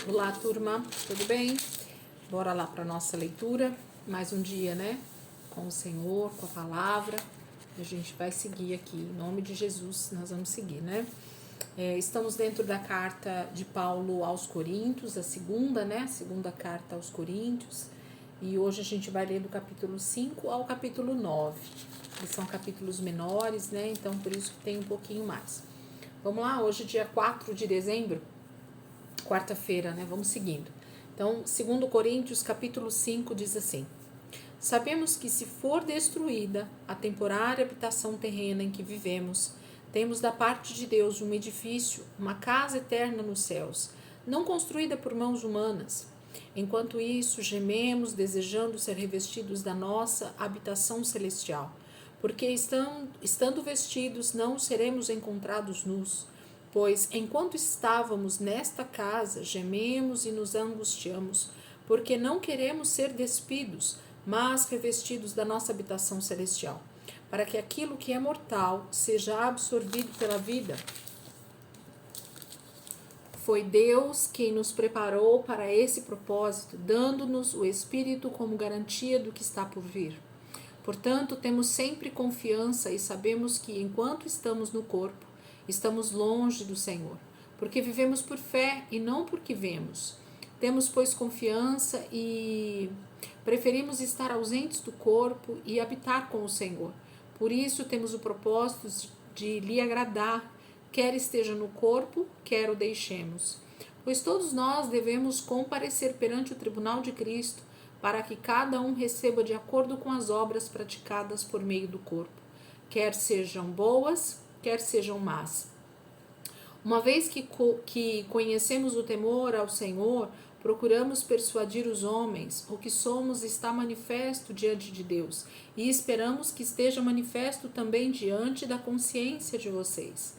Olá, turma, tudo bem? Bora lá para nossa leitura. Mais um dia, né? Com o Senhor, com a palavra. A gente vai seguir aqui, em nome de Jesus, nós vamos seguir, né? Estamos dentro da carta de Paulo aos Coríntios, a segunda, né? A segunda carta aos Coríntios. E hoje a gente vai ler do capítulo 5 ao capítulo 9. Eles são capítulos menores, né? Então, por isso que tem um pouquinho mais. Vamos lá, hoje dia 4 de dezembro. Quarta-feira, né? Vamos seguindo. Então, 2 Coríntios, capítulo 5, diz assim: Sabemos que se for destruída a temporária habitação terrena em que vivemos, temos da parte de Deus um edifício, uma casa eterna nos céus, não construída por mãos humanas. Enquanto isso, gememos, desejando ser revestidos da nossa habitação celestial, porque estando vestidos, não seremos encontrados nus. Pois, enquanto estávamos nesta casa, gememos e nos angustiamos, porque não queremos ser despidos, mas revestidos da nossa habitação celestial, para que aquilo que é mortal seja absorvido pela vida. Foi Deus quem nos preparou para esse propósito, dando-nos o Espírito como garantia do que está por vir. Portanto, temos sempre confiança e sabemos que, enquanto estamos no corpo, estamos longe do Senhor, porque vivemos por fé e não porque vemos. Temos, pois, confiança e preferimos estar ausentes do corpo e habitar com o Senhor. Por isso, temos o propósito de lhe agradar, quer esteja no corpo, quer o deixemos. Pois todos nós devemos comparecer perante o tribunal de Cristo, para que cada um receba de acordo com as obras praticadas por meio do corpo, quer sejam boas, quer sejam más. Uma vez que conhecemos o temor ao Senhor, procuramos persuadir os homens. O que somos está manifesto diante de Deus, e esperamos que esteja manifesto também diante da consciência de vocês.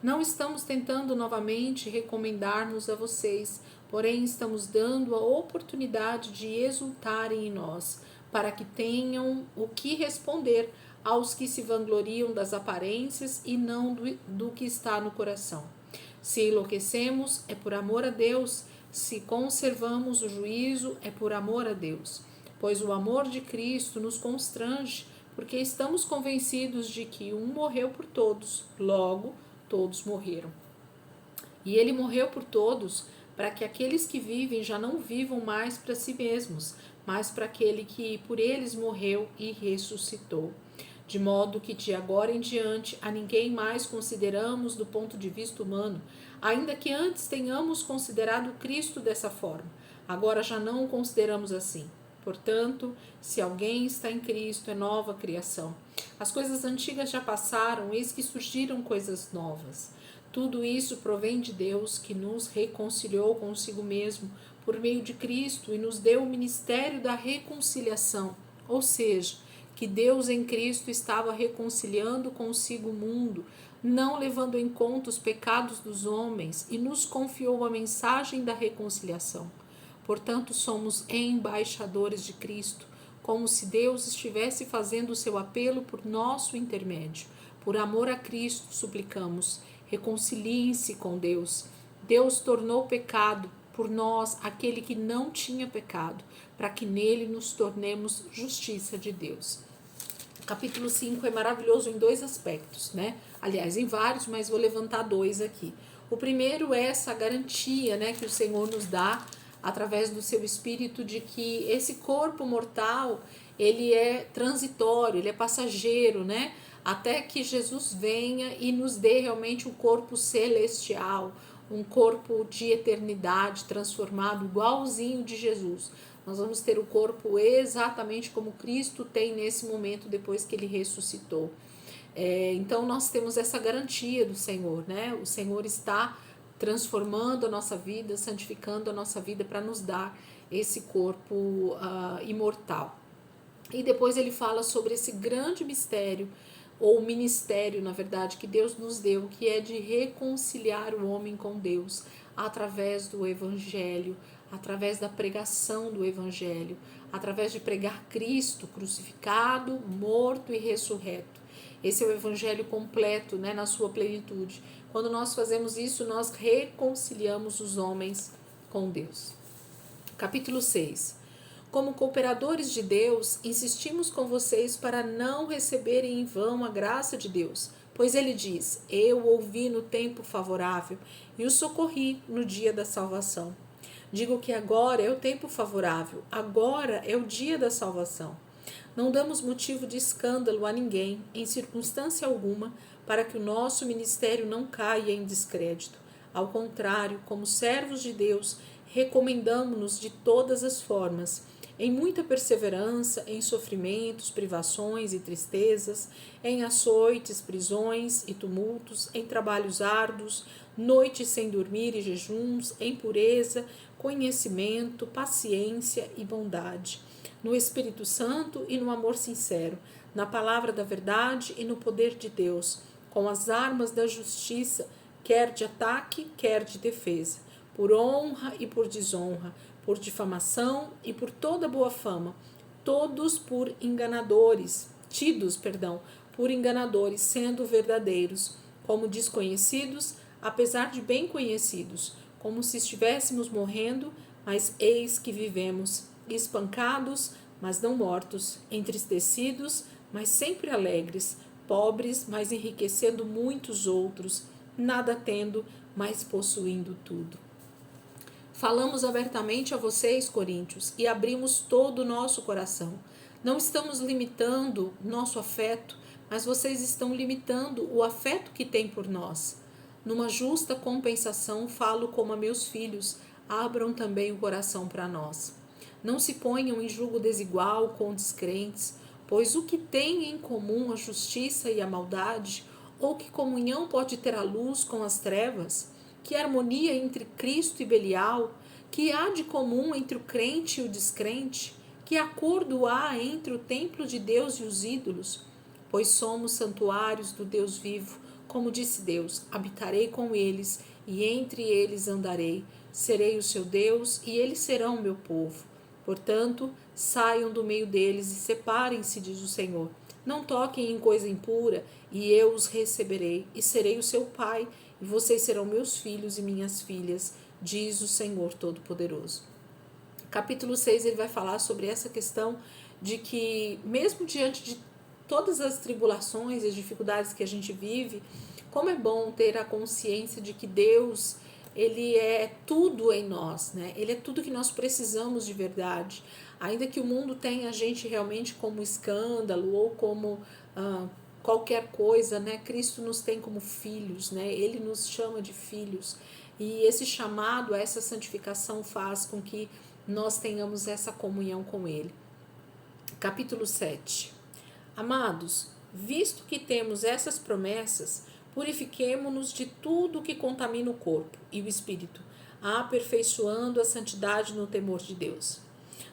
Não estamos tentando novamente recomendar-nos a vocês, porém estamos dando a oportunidade de exultarem em nós, para que tenham o que responder aos que se vangloriam das aparências e não do que está no coração. Se enlouquecemos, é por amor a Deus. Se conservamos o juízo, é por amor a Deus. Pois o amor de Cristo nos constrange, porque estamos convencidos de que um morreu por todos, logo todos morreram. E ele morreu por todos, para que aqueles que vivem já não vivam mais para si mesmos, mas para aquele que por eles morreu e ressuscitou. De modo que de agora em diante a ninguém mais consideramos do ponto de vista humano, ainda que antes tenhamos considerado Cristo dessa forma, agora já não o consideramos assim. Portanto, se alguém está em Cristo, é nova criação. As coisas antigas já passaram, eis que surgiram coisas novas. Tudo isso provém de Deus, que nos reconciliou consigo mesmo por meio de Cristo e nos deu o ministério da reconciliação, ou seja, que Deus em Cristo estava reconciliando consigo o mundo, não levando em conta os pecados dos homens, e nos confiou a mensagem da reconciliação. Portanto, somos embaixadores de Cristo, como se Deus estivesse fazendo o seu apelo por nosso intermédio. Por amor a Cristo, suplicamos, reconciliem-se com Deus. Deus tornou pecado por nós aquele que não tinha pecado, para que nele nos tornemos justiça de Deus. O capítulo 5 é maravilhoso em dois aspectos, né? Aliás, em vários, mas vou levantar dois aqui. O primeiro é essa garantia, né, que o Senhor nos dá através do seu Espírito de que esse corpo mortal, ele é transitório, ele é passageiro, né? Até que Jesus venha e nos dê realmente um corpo celestial, um corpo de eternidade transformado, igualzinho de Jesus. Nós vamos ter o corpo exatamente como Cristo tem nesse momento, depois que ele ressuscitou. Então nós temos essa garantia do Senhor, né? O Senhor está transformando a nossa vida, santificando a nossa vida para nos dar esse corpo imortal. E depois ele fala sobre esse grande mistério, ou ministério, na verdade, que Deus nos deu, que é de reconciliar o homem com Deus através do Evangelho, através da pregação do Evangelho, através de pregar Cristo crucificado, morto e ressurreto. Esse é o Evangelho completo, né, na sua plenitude. Quando nós fazemos isso, nós reconciliamos os homens com Deus. Capítulo 6. Como cooperadores de Deus, insistimos com vocês para não receberem em vão a graça de Deus, pois ele diz: eu ouvi no tempo favorável e o socorri no dia da salvação. Digo que agora é o tempo favorável, agora é o dia da salvação. Não damos motivo de escândalo a ninguém, em circunstância alguma, para que o nosso ministério não caia em descrédito. Ao contrário, como servos de Deus, recomendamo-nos de todas as formas, em muita perseverança, em sofrimentos, privações e tristezas, em açoites, prisões e tumultos, em trabalhos árduos, noites sem dormir e jejuns, em pureza, conhecimento, paciência e bondade, no Espírito Santo e no amor sincero, na palavra da verdade e no poder de Deus, com as armas da justiça, quer de ataque, quer de defesa, por honra e por desonra, por difamação e por toda boa fama, todos tidos por enganadores, sendo verdadeiros, como desconhecidos, apesar de bem conhecidos, como se estivéssemos morrendo, mas eis que vivemos, espancados, mas não mortos, entristecidos, mas sempre alegres, pobres, mas enriquecendo muitos outros, nada tendo, mas possuindo tudo. Falamos abertamente a vocês, coríntios, e abrimos todo o nosso coração. Não estamos limitando nosso afeto, mas vocês estão limitando o afeto que têm por nós. Numa justa compensação, falo como a meus filhos, abram também o coração para nós. Não se ponham em julgo desigual com descrentes, pois o que tem em comum a justiça e a maldade, ou que comunhão pode ter a luz com as trevas? Que harmonia entre Cristo e Belial? Que há de comum entre o crente e o descrente? Que acordo há entre o templo de Deus e os ídolos? Pois somos santuários do Deus vivo, como disse Deus: habitarei com eles e entre eles andarei, serei o seu Deus e eles serão o meu povo. Portanto, saiam do meio deles e separem-se, diz o Senhor. Não toquem em coisa impura, e eu os receberei, e serei o seu pai, e vocês serão meus filhos e minhas filhas, diz o Senhor Todo-Poderoso. Capítulo 6, ele vai falar sobre essa questão de que, mesmo diante de todas as tribulações e as dificuldades que a gente vive, como é bom ter a consciência de que Deus, ele é tudo em nós, né? Ele é tudo que nós precisamos de verdade. Ainda que o mundo tenha a gente realmente como escândalo ou como qualquer coisa, né? Cristo nos tem como filhos, né? Ele nos chama de filhos. E esse chamado, essa santificação faz com que nós tenhamos essa comunhão com Ele. Capítulo 7. Amados, visto que temos essas promessas, purifiquemo-nos de tudo que contamina o corpo e o espírito, aperfeiçoando a santidade no temor de Deus.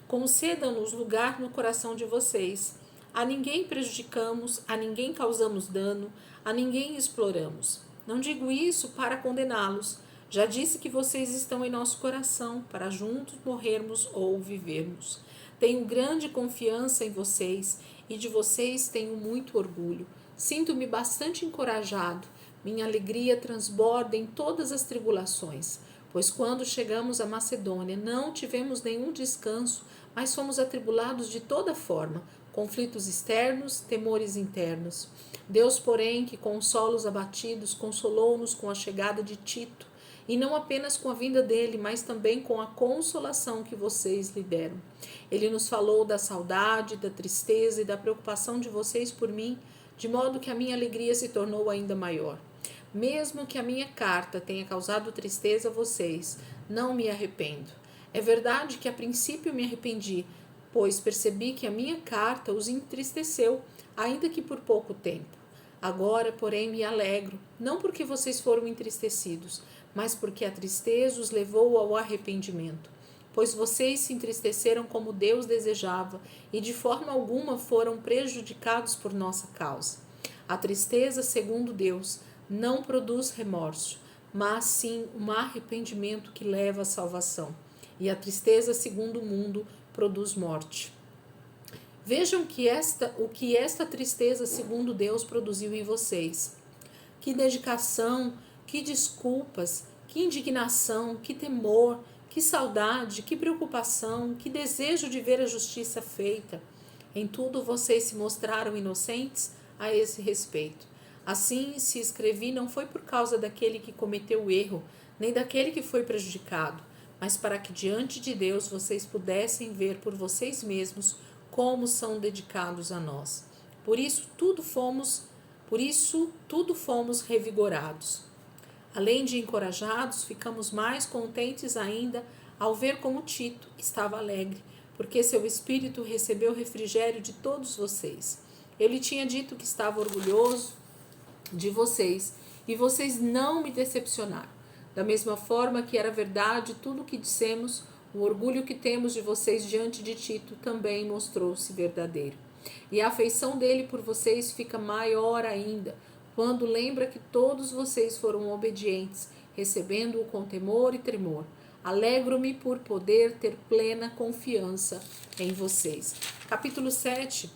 Concedam-nos lugar no coração de vocês. A ninguém prejudicamos, a ninguém causamos dano, a ninguém exploramos. Não digo isso para condená-los. Já disse que vocês estão em nosso coração, para juntos morrermos ou vivermos. Tenho grande confiança em vocês e de vocês tenho muito orgulho. Sinto-me bastante encorajado. Minha alegria transborda em todas as tribulações, pois quando chegamos à Macedônia não tivemos nenhum descanso, mas fomos atribulados de toda forma, conflitos externos, temores internos. Deus, porém, que consola os abatidos, consolou-nos com a chegada de Tito, e não apenas com a vinda dele, mas também com a consolação que vocês lhe deram. Ele nos falou da saudade, da tristeza e da preocupação de vocês por mim, de modo que a minha alegria se tornou ainda maior. Mesmo que a minha carta tenha causado tristeza a vocês, não me arrependo. É verdade que a princípio me arrependi, pois percebi que a minha carta os entristeceu, ainda que por pouco tempo. Agora, porém, me alegro, não porque vocês foram entristecidos, mas porque a tristeza os levou ao arrependimento. Pois vocês se entristeceram como Deus desejava e de forma alguma foram prejudicados por nossa causa. A tristeza, segundo Deus, não produz remorso, mas sim um arrependimento que leva à salvação. E a tristeza, segundo o mundo, produz morte. Vejam o que esta tristeza, segundo Deus, produziu em vocês. Que dedicação, que desculpas, que indignação, que temor, Que saudade, que preocupação, que desejo de ver a justiça feita. Em tudo vocês se mostraram inocentes a esse respeito. Assim, se escrevi, não foi por causa daquele que cometeu o erro, nem daquele que foi prejudicado, mas para que diante de Deus vocês pudessem ver por vocês mesmos como são dedicados a nós. Por isso tudo fomos revigorados. Além de encorajados, ficamos mais contentes ainda ao ver como Tito estava alegre, porque seu espírito recebeu refrigério de todos vocês. Ele tinha dito que estava orgulhoso de vocês, e vocês não me decepcionaram. Da mesma forma que era verdade tudo o que dissemos, o orgulho que temos de vocês diante de Tito também mostrou-se verdadeiro. E a afeição dele por vocês fica maior ainda, quando lembra que todos vocês foram obedientes, recebendo-o com temor e tremor. Alegro-me por poder ter plena confiança em vocês. Capítulo 7,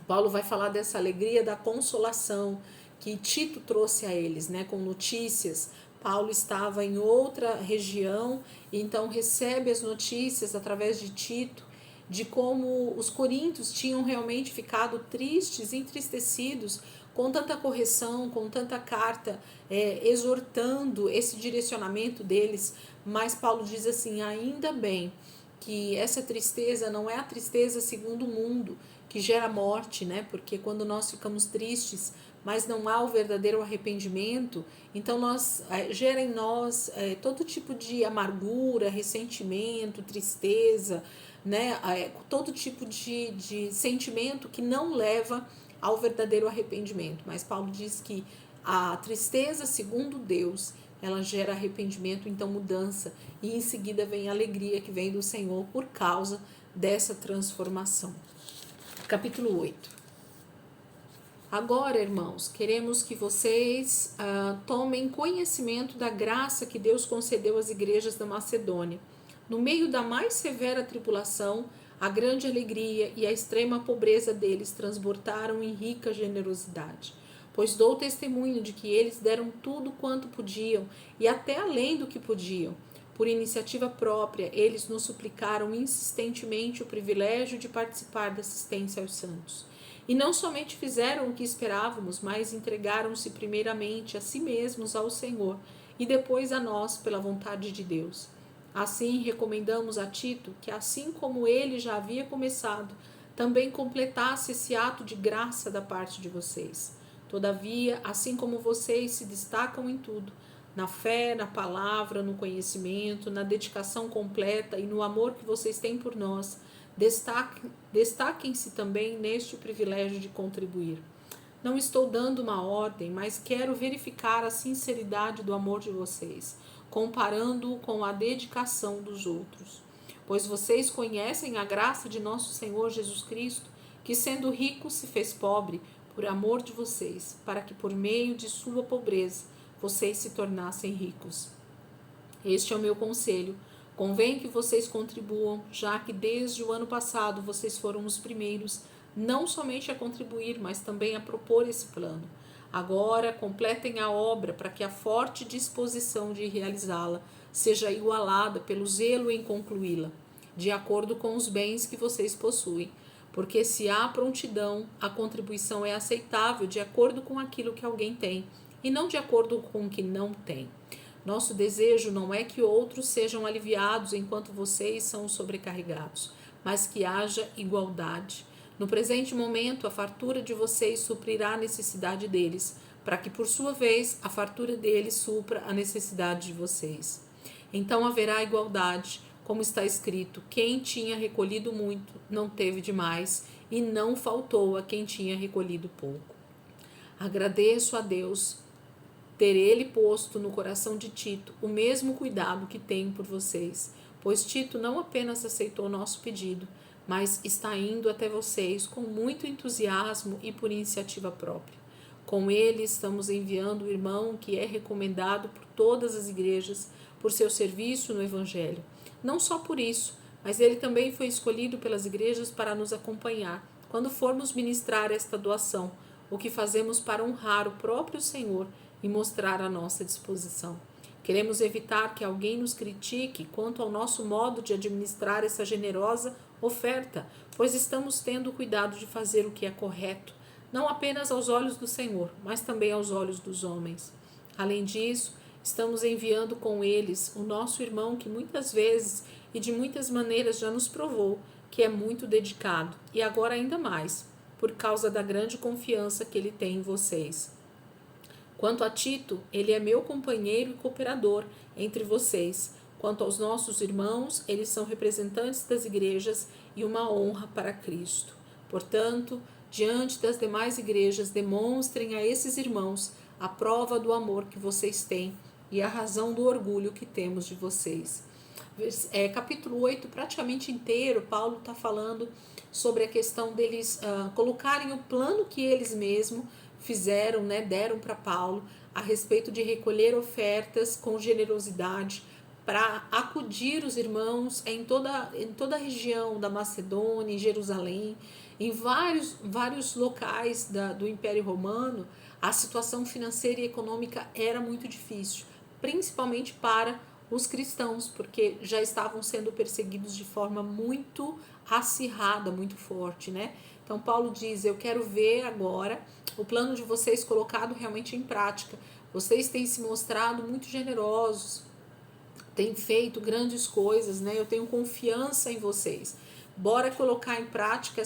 Paulo vai falar dessa alegria da consolação que Tito trouxe a eles, né, com notícias. Paulo estava em outra região, e então recebe as notícias através de Tito, de como os coríntios tinham realmente ficado tristes, entristecidos, com tanta correção, com tanta carta, exortando esse direcionamento deles. Mas Paulo diz assim, ainda bem que essa tristeza não é a tristeza segundo o mundo, que gera morte, né? Porque quando nós ficamos tristes, mas não há o verdadeiro arrependimento, então gera em nós todo tipo de amargura, ressentimento, tristeza, né? Todo tipo de sentimento que não leva ao verdadeiro arrependimento. Mas Paulo diz que a tristeza, segundo Deus, ela gera arrependimento, então mudança, e em seguida vem a alegria que vem do Senhor por causa dessa transformação. Capítulo 8. Agora, irmãos, queremos que vocês tomem conhecimento da graça que Deus concedeu às igrejas da Macedônia. No meio da mais severa tribulação, a grande alegria e a extrema pobreza deles transbordaram em rica generosidade. Pois dou testemunho de que eles deram tudo quanto podiam e até além do que podiam. Por iniciativa própria, eles nos suplicaram insistentemente o privilégio de participar da assistência aos santos. E não somente fizeram o que esperávamos, mas entregaram-se primeiramente a si mesmos ao Senhor e depois a nós pela vontade de Deus. Assim, recomendamos a Tito que, assim como ele já havia começado, também completasse esse ato de graça da parte de vocês. Todavia, assim como vocês se destacam em tudo, na fé, na palavra, no conhecimento, na dedicação completa e no amor que vocês têm por nós, destaquem-se também neste privilégio de contribuir. Não estou dando uma ordem, mas quero verificar a sinceridade do amor de vocês, comparando-o com a dedicação dos outros. Pois vocês conhecem a graça de nosso Senhor Jesus Cristo, que sendo rico se fez pobre por amor de vocês, para que por meio de sua pobreza vocês se tornassem ricos. Este é o meu conselho. Convém que vocês contribuam, já que desde o ano passado vocês foram os primeiros, não somente a contribuir, mas também a propor esse plano. Agora completem a obra para que a forte disposição de realizá-la seja igualada pelo zelo em concluí-la, de acordo com os bens que vocês possuem. Porque se há prontidão, a contribuição é aceitável de acordo com aquilo que alguém tem, e não de acordo com o que não tem. Nosso desejo não é que outros sejam aliviados enquanto vocês são sobrecarregados, mas que haja igualdade. No presente momento, a fartura de vocês suprirá a necessidade deles, para que, por sua vez, a fartura deles supra a necessidade de vocês. Então haverá igualdade, como está escrito: quem tinha recolhido muito não teve demais, e não faltou a quem tinha recolhido pouco. Agradeço a Deus ter ele posto no coração de Tito o mesmo cuidado que tenho por vocês, pois Tito não apenas aceitou nosso pedido, mas está indo até vocês com muito entusiasmo e por iniciativa própria. Com ele estamos enviando o irmão que é recomendado por todas as igrejas por seu serviço no Evangelho. Não só por isso, mas ele também foi escolhido pelas igrejas para nos acompanhar quando formos ministrar esta doação, o que fazemos para honrar o próprio Senhor e mostrar a nossa disposição. Queremos evitar que alguém nos critique quanto ao nosso modo de administrar essa generosa oferta, pois estamos tendo cuidado de fazer o que é correto, não apenas aos olhos do Senhor, mas também aos olhos dos homens. Além disso, estamos enviando com eles o nosso irmão que muitas vezes e de muitas maneiras já nos provou que é muito dedicado, e agora ainda mais, por causa da grande confiança que ele tem em vocês. Quanto a Tito, ele é meu companheiro e cooperador entre vocês. Quanto aos nossos irmãos, eles são representantes das igrejas e uma honra para Cristo. Portanto, diante das demais igrejas, demonstrem a esses irmãos a prova do amor que vocês têm e a razão do orgulho que temos de vocês. Capítulo 8, praticamente inteiro, Paulo está falando sobre a questão deles colocarem o plano que eles mesmos fizeram, deram para Paulo, a respeito de recolher ofertas com generosidade para acudir os irmãos em toda a região da Macedônia, em Jerusalém, em vários locais do Império Romano. A situação financeira e econômica era muito difícil, principalmente para os cristãos, porque já estavam sendo perseguidos de forma muito acirrada, muito forte, Então Paulo diz: eu quero ver agora o plano de vocês colocado realmente em prática. Vocês têm se mostrado muito generosos, têm feito grandes coisas, Eu tenho confiança em vocês. Bora colocar em prática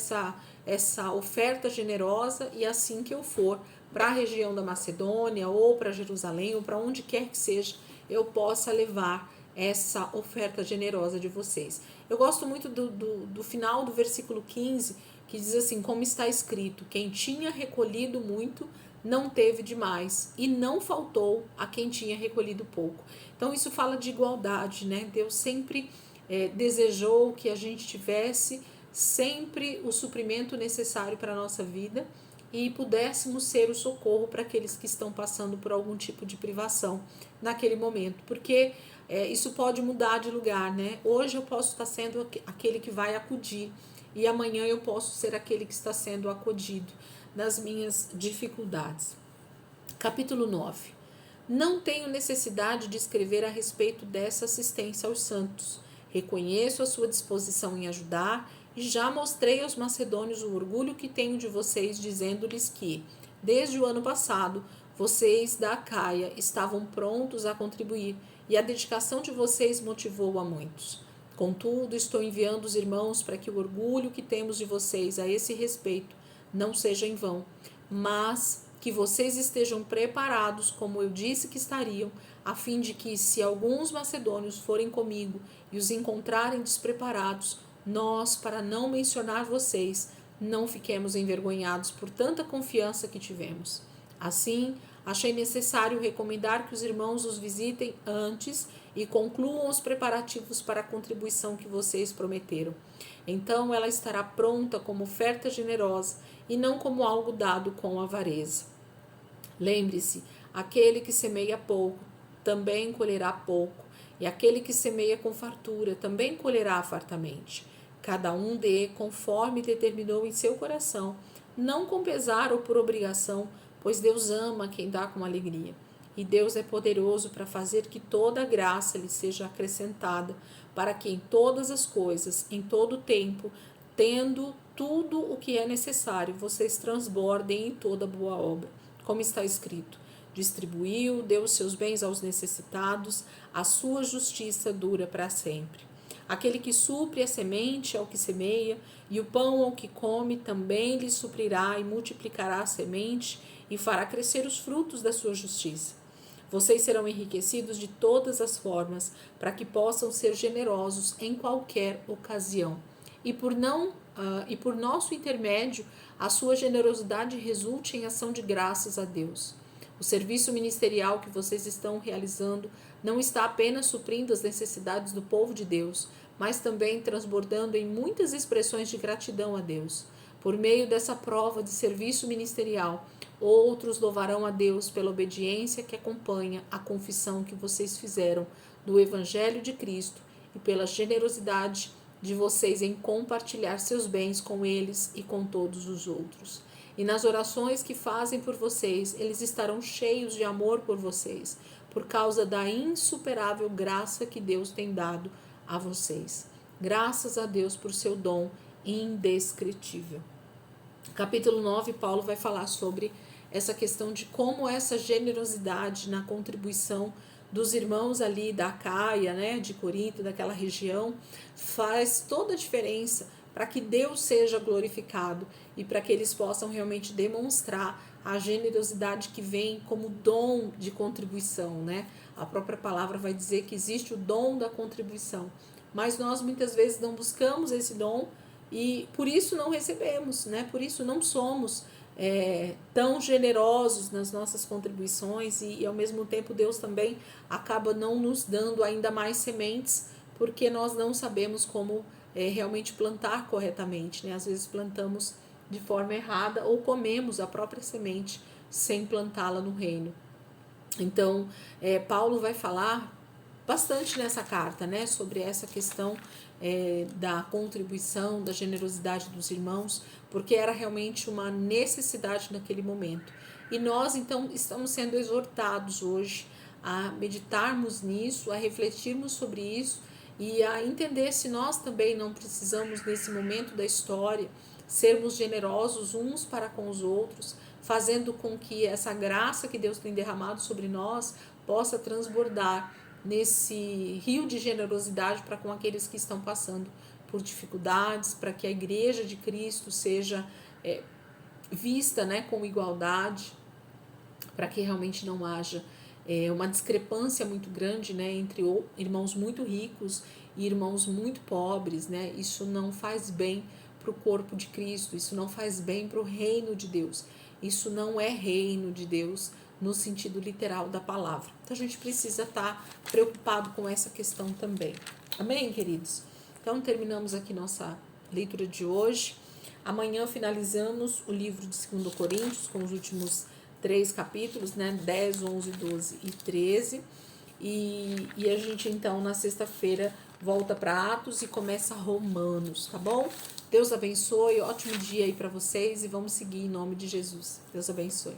essa oferta generosa, e assim que eu for para a região da Macedônia ou para Jerusalém ou para onde quer que seja, eu possa levar essa oferta generosa de vocês. Eu gosto muito do final do versículo 15, que diz assim: como está escrito, quem tinha recolhido muito não teve demais, e não faltou a quem tinha recolhido pouco. Então isso fala de igualdade, Deus sempre desejou que a gente tivesse sempre o suprimento necessário para a nossa vida e pudéssemos ser o socorro para aqueles que estão passando por algum tipo de privação naquele momento, porque isso pode mudar de lugar, Hoje eu posso estar sendo aquele que vai acudir, e amanhã eu posso ser aquele que está sendo acudido nas minhas dificuldades. Capítulo 9. Não tenho necessidade de escrever a respeito dessa assistência aos santos. Reconheço a sua disposição em ajudar e já mostrei aos macedônios o orgulho que tenho de vocês, dizendo-lhes que, desde o ano passado, vocês da Acaia estavam prontos a contribuir e a dedicação de vocês motivou a muitos. Contudo, estou enviando os irmãos para que o orgulho que temos de vocês a esse respeito não seja em vão, mas que vocês estejam preparados, como eu disse que estariam, a fim de que, se alguns macedônios forem comigo e os encontrarem despreparados, nós, para não mencionar vocês, não fiquemos envergonhados por tanta confiança que tivemos. Assim, achei necessário recomendar que os irmãos os visitem antes e concluam os preparativos para a contribuição que vocês prometeram. Então ela estará pronta como oferta generosa e não como algo dado com avareza. Lembre-se, aquele que semeia pouco também colherá pouco, e aquele que semeia com fartura também colherá fartamente. Cada um dê conforme determinou em seu coração, não com pesar ou por obrigação, pois Deus ama quem dá com alegria. E Deus é poderoso para fazer que toda a graça lhe seja acrescentada, para que em todas as coisas, em todo o tempo, tendo tudo o que é necessário, vocês transbordem em toda boa obra. Como está escrito: distribuiu, deu os seus bens aos necessitados, a sua justiça dura para sempre. Aquele que supre a semente ao que semeia, e o pão ao que come, também lhe suprirá e multiplicará a semente, e fará crescer os frutos da sua justiça. Vocês serão enriquecidos de todas as formas, para que possam ser generosos em qualquer ocasião. E por nosso intermédio, a sua generosidade resulte em ação de graças a Deus. O serviço ministerial que vocês estão realizando não está apenas suprindo as necessidades do povo de Deus, mas também transbordando em muitas expressões de gratidão a Deus. Por meio dessa prova de serviço ministerial, outros louvarão a Deus pela obediência que acompanha a confissão que vocês fizeram do Evangelho de Cristo e pela generosidade de vocês em compartilhar seus bens com eles e com todos os outros. E nas orações que fazem por vocês, eles estarão cheios de amor por vocês, por causa da insuperável graça que Deus tem dado a vocês. Graças a Deus por seu dom indescritível. Capítulo 9, Paulo vai falar sobre essa questão de como essa generosidade na contribuição dos irmãos ali da Acaia, né, de Corinto, daquela região, faz toda a diferença para que Deus seja glorificado e para que eles possam realmente demonstrar a generosidade que vem como dom de contribuição, né? A própria palavra vai dizer que existe o dom da contribuição, mas nós muitas vezes não buscamos esse dom e por isso não recebemos, né? Por isso não somos tão generosos nas nossas contribuições e ao mesmo tempo Deus também acaba não nos dando ainda mais sementes porque nós não sabemos como realmente plantar corretamente, né? Às vezes plantamos de forma errada ou comemos a própria semente sem plantá-la no reino. Então, Paulo vai falar bastante nessa carta, né, sobre essa questão da contribuição, da generosidade dos irmãos, porque era realmente uma necessidade naquele momento. E nós, então, estamos sendo exortados hoje a meditarmos nisso, a refletirmos sobre isso e a entender se nós também não precisamos, nesse momento da história, sermos generosos uns para com os outros, fazendo com que essa graça que Deus tem derramado sobre nós possa transbordar nesse rio de generosidade para com aqueles que estão passando por dificuldades, para que a igreja de Cristo seja vista, né, com igualdade, para que realmente não haja uma discrepância muito grande, né, entre irmãos muito ricos e irmãos muito pobres, né? Isso não faz bem para o corpo de Cristo, isso não faz bem para o reino de Deus, isso não é reino de Deus no sentido literal da palavra. Então a gente precisa estar preocupado com essa questão também. Amém, queridos? Então terminamos aqui nossa leitura de hoje. Amanhã finalizamos o livro de 2 Coríntios com os últimos 3 capítulos, né? 10, 11, 12 e 13. E a gente então na sexta-feira volta para Atos e começa Romanos, tá bom? Deus abençoe, ótimo dia aí para vocês e vamos seguir em nome de Jesus. Deus abençoe.